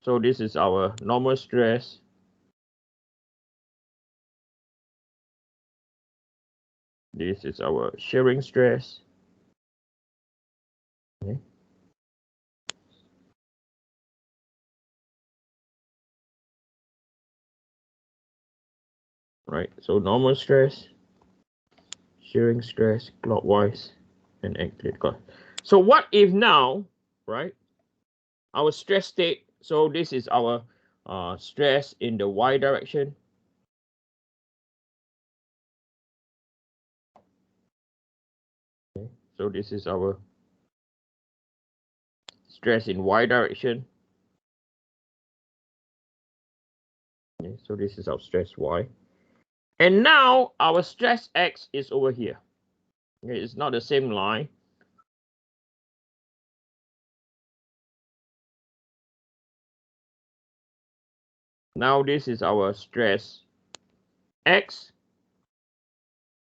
So this is our normal stress. This is our shearing stress. Okay. Right, so normal stress, shearing stress, clockwise, and anti-clockwise. So what if now, right, our stress state, so this is our stress in the y direction. Okay, so this is our stress in y direction. Okay, so this is our stress y. And now our stress x is over here. Okay, it's not the same line. Now this is our stress x,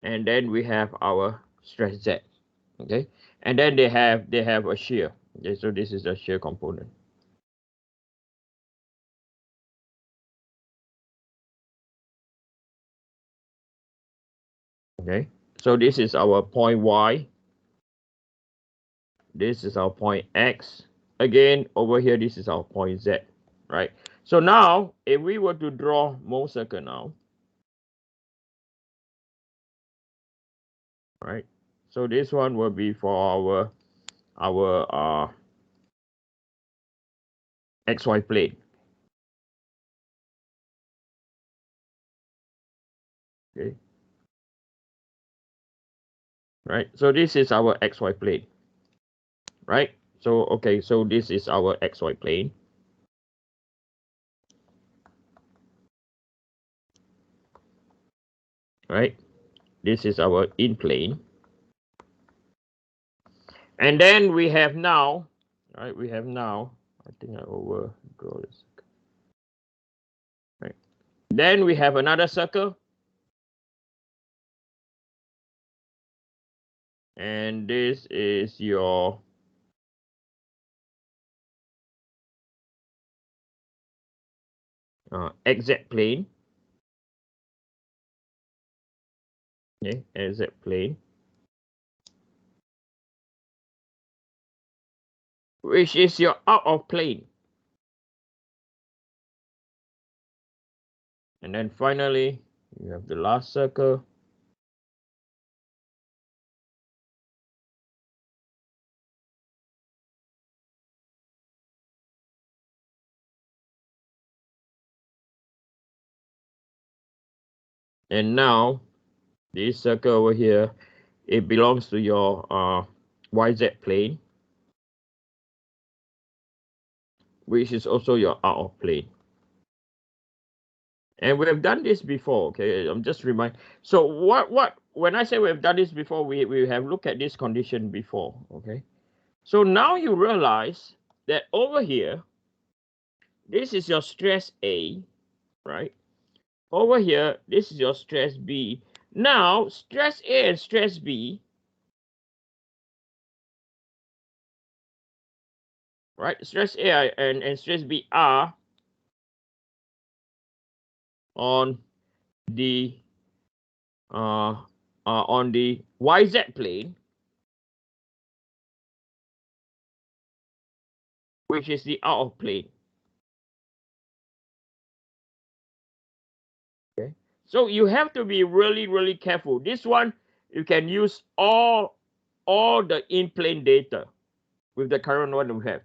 and then we have our stress z. Okay, and then they have a shear. Okay, so this is a shear component. Okay, so this is our point y. This is our point x. Again, over here, this is our point z, right? So now, if we were to draw Mole circle now, right? So this one will be for our xy plane. Okay. Right. So this is our xy plane. Right. So okay. So this is our xy plane. Right. This is our in plane. And then we have now, right? We have now. I think I overdraw this. Right. Then we have another circle. And this is your xz plane. Okay, xz plane. Which is your out of plane. And then finally, you have the last circle. And now, this circle over here, it belongs to your YZ plane, which is also your out of plane. And we have done this before, okay? I'm just remind. So when I say we have done this before, we have looked at this condition before, okay? So now you realize that over here, this is your stress A, right? Over here, this is your stress B. Now, stress A and stress B, right? Stress A and stress B are on the YZ plane, which is the out of plane. Okay, so you have to be really careful. This one you can use all the in plane data with the current one we have.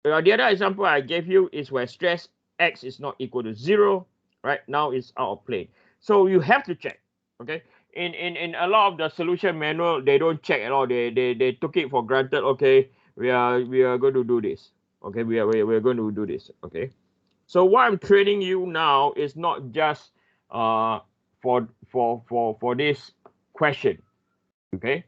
The other example I gave you is where stress X is not equal to 0. Right now it's out of plane, so you have to check. Okay, in a lot of the solution manual, they don't check at all. They took it for granted. Okay, we are going to do this. Okay, we're going to do this. Okay, so what I'm training you now is not just for this question. Okay,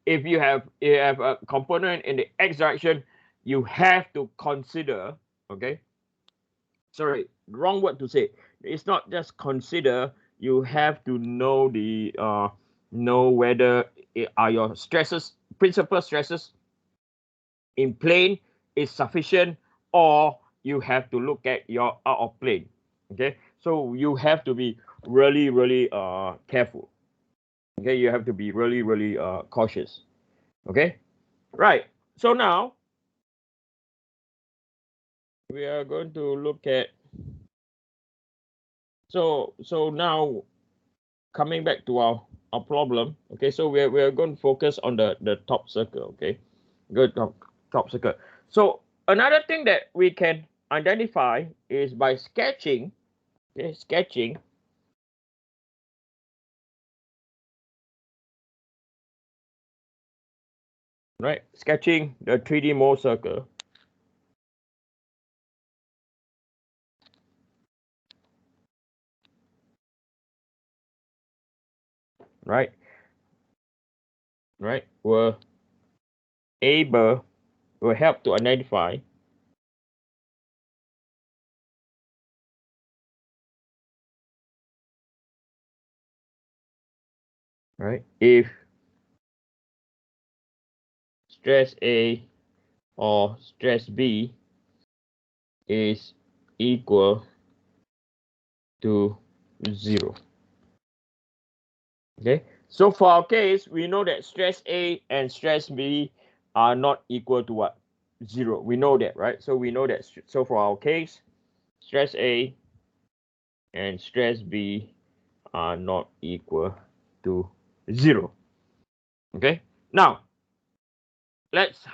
if you have a component in the x direction, you have to consider. Okay, sorry, wrong word to say. It's not just consider. You have to know the know whether are your stresses, principal stresses in plane is sufficient, or you have to look at your out of plane. Okay, so you have to be really careful. Okay, you have to be really cautious. Okay, right. So now we are going to look at, so now coming back to our problem. Okay, so we're going to focus on the top circle. Okay, good, top circle. So another thing that we can identify is by sketching. Okay, sketching. Right, sketching the 3D mold circle. Right, will help to identify, right, if stress A or stress B is equal to 0. Okay, so for our case, we know that stress A and stress B are not equal to what? 0. We know that, right? So we know that. So for our case, stress A and stress B are not equal to 0. Okay, now let's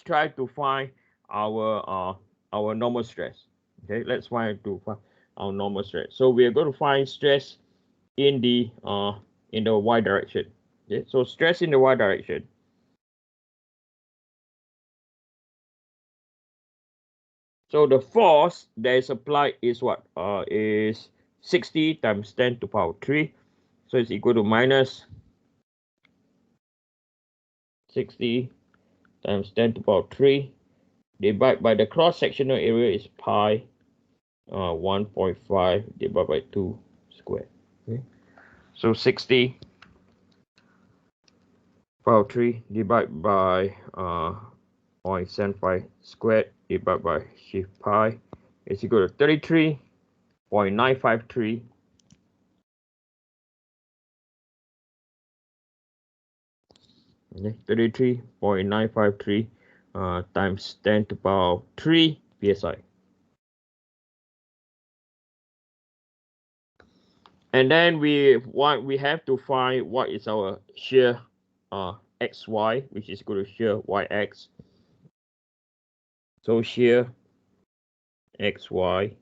try to find our normal stress. Okay, let's find our normal stress. So we are going to find stress in the y direction. Okay, so stress in the y direction. So the force that is applied is what? Is 60 times 10 to the power 3. So it's equal to minus 60 times 10 to the power 3 divided by the cross-sectional area is pi 1.5 divided by 2 squared. Okay. So 60 power 3 divided by 0.75 squared divided by shift pi is equal to 33.953 okay, 33.953 times 10 to the power 3 psi. And then we have to find what is our shear xy, which is equal to shear yx. So shear xy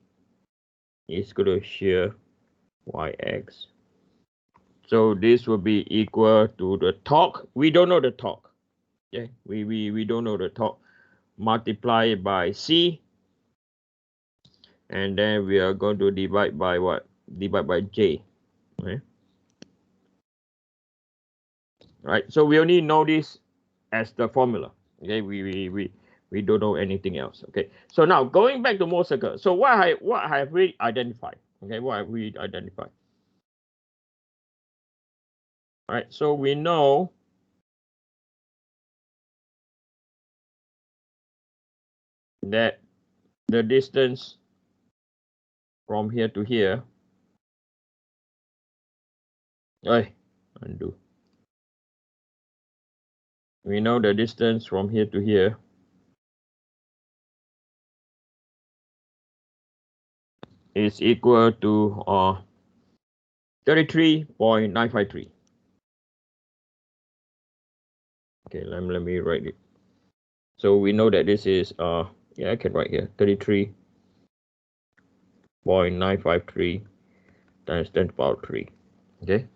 is equal to shear yx. So this will be equal to the torque. We don't know the torque. Okay, we don't know the torque. Multiply by c, and then we are going to divide by what? Divide by j. Okay. Right. So we only know this as the formula. Okay. We don't know anything else. Okay. So now going back to Mohr circle. So what have we identified? Okay. What have we identified? All right. So we know that the distance from here to here. Undo. We know the distance from here to here is equal to 33.953. Okay, let me write it. So we know that this is I can write here 33.953 times 10 to the power 3. Okay,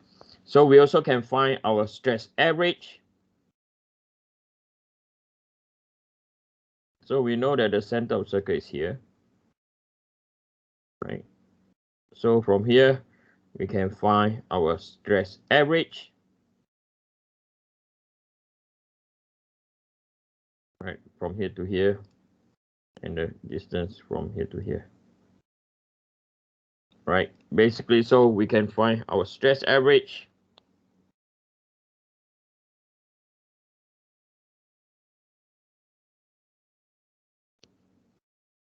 so we also can find our stress average. So we know that the center of circle is here, right? So from here we can find our stress average, right, from here to here, and the distance from here to here, right? Basically, so we can find our stress average.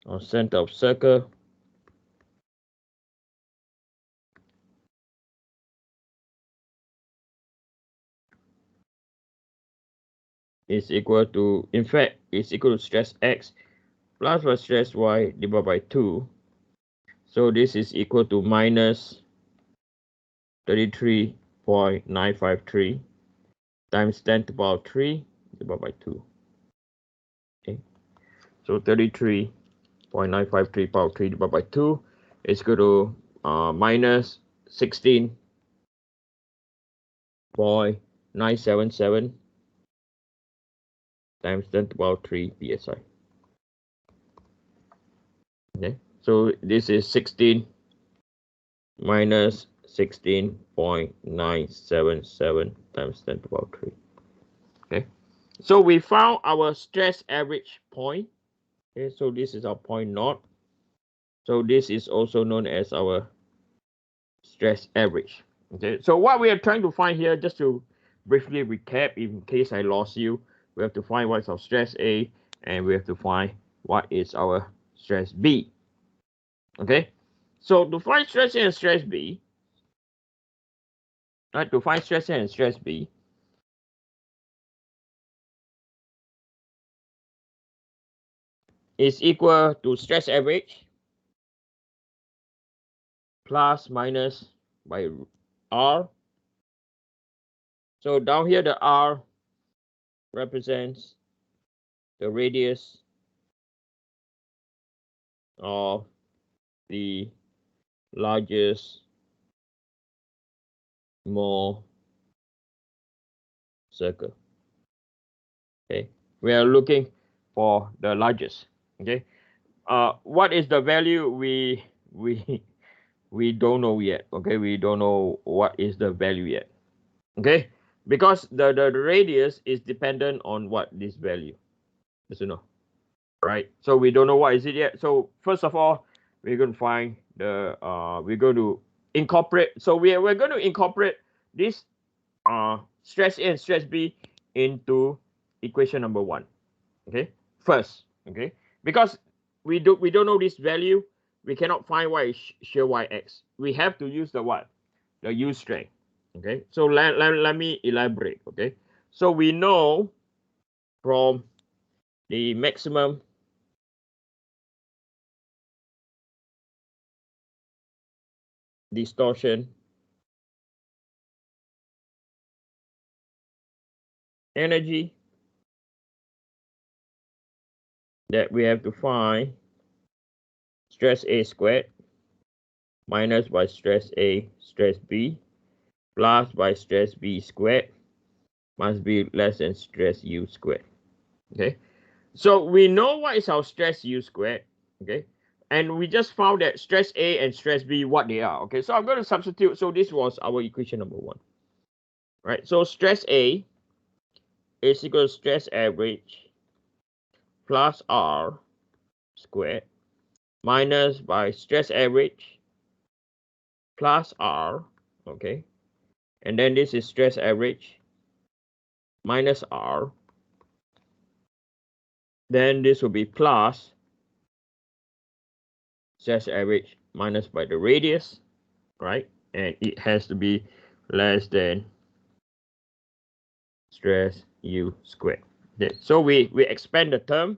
or center of circle is equal to, in fact, is equal to stress X plus by stress Y divided by 2. So this is equal to minus 33.953 times 10 to the power 3 divided by 2. Okay, so 33.953 power 3 divided by 2 is equal to minus 16.977 times 10 to the power 3 psi. Okay, so this is 16 minus 16.977 times 10 to the power 3. Okay, so we found our stress average point. Okay, so this is our point naught. So this is also known as our stress average. Okay, so what we are trying to find here, just to briefly recap in case I lost you, we have to find what is our stress A and we have to find what is our stress B. Okay, so to find stress A and stress B, right, to find stress A and stress B, is equal to stress average plus minus by R. So down here the R represents the radius of the largest Mohr circle. Okay, we are looking for the largest. Okay, what is the value we don't know yet. Okay, we don't know what is the value yet. Okay, because the radius is dependent on what this value. Yes or no? Right. So we don't know what is it yet. So first of all, we're going to find the we're going to incorporate. So we're going to incorporate this stress A and stress B into equation number 1. Okay, first. Okay, because we don't know this value, we cannot find what is shear yx. We have to use the what? The yield strength. Okay, so let me elaborate. Okay, so we know from the maximum distortion energy that we have to find stress A squared minus by stress A stress B plus by stress B squared must be less than stress U squared. Okay, so we know what is our stress U squared. Okay, and we just found that stress A and stress B, what they are. Okay, so I'm going to substitute. So this was our equation number 1. Right, so stress A is equal to stress average plus R squared minus by stress average plus R. Okay, and then this is stress average minus R. Then this will be plus stress average minus by the radius, right? And it has to be less than stress U squared. Okay, so we expand the term.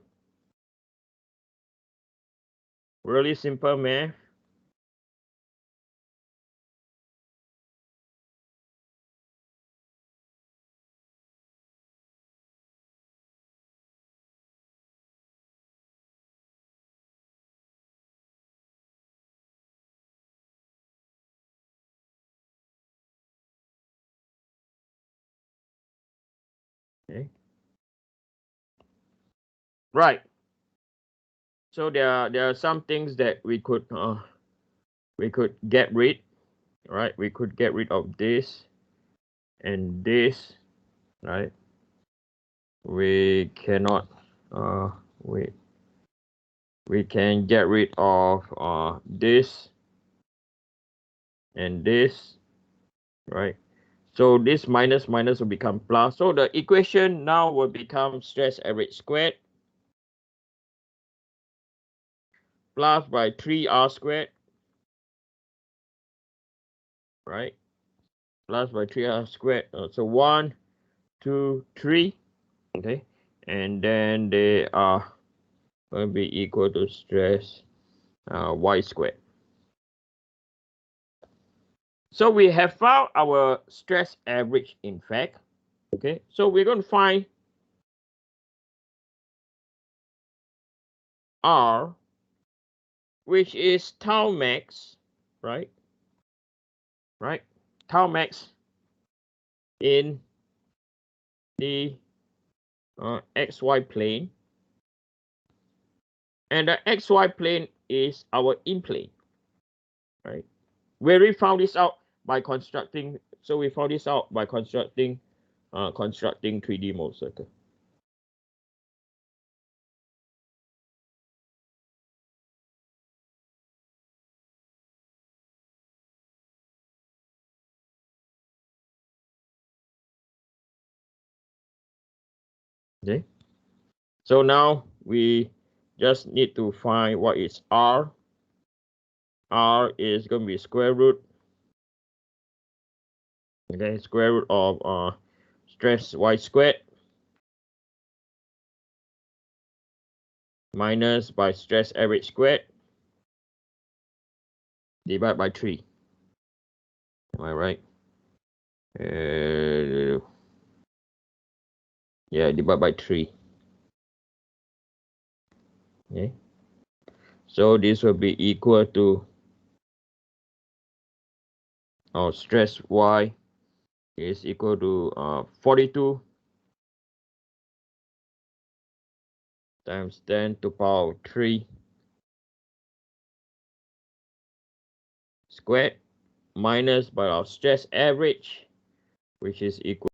Really simple math. Okay. Right. So there are some things that we could get rid. Right. We could get rid of this and this. Right. We cannot. Wait. We can get rid of this and this. Right. So this minus will become plus. So the equation now will become stress average squared plus by 3r squared, right? Plus by 3r squared. So 1, 2, 3. Okay. And then they are going to be equal to stress y squared. So we have found our stress average, in fact. Okay. So we're going to find R, which is tau max, right? Right? Tau max in the xy plane. And the xy plane is our in plane, right? Where we found this out by constructing, so we found this out by constructing 3D mold circle. Okay. So now we just need to find what is R. R is going to be square root. Okay, square root of stress y squared minus by stress average squared divided by 3. Am I right? Yeah, divided by 3. Okay. So this will be equal to our stress y is equal to 42 times 10 to the power 3 squared minus by our stress average, which is equal